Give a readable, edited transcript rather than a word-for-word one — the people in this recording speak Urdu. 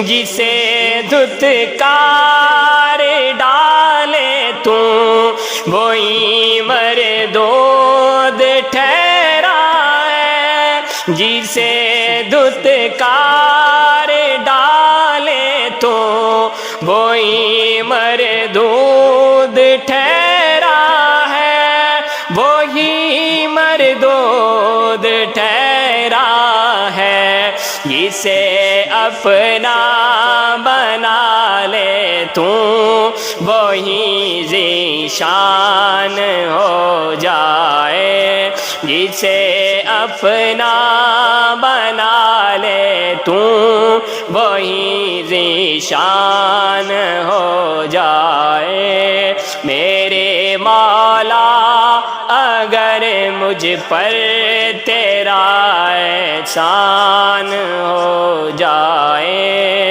جسے دھتکار ڈالے تو وہی مردود ٹھہرا ہے، جسے دھتکار ڈالے تو وہی مردود ٹھہرا ہے، وہی مردود ٹھہرا ہے، جسے اپنا بنا لے تو وہی ذیشان ہو جائے، جسے اپنا بنا لے تو وہی ذیشان ہو جائے۔ میرے مولا اگر مجھ پر تیرا احسان ہو جائے،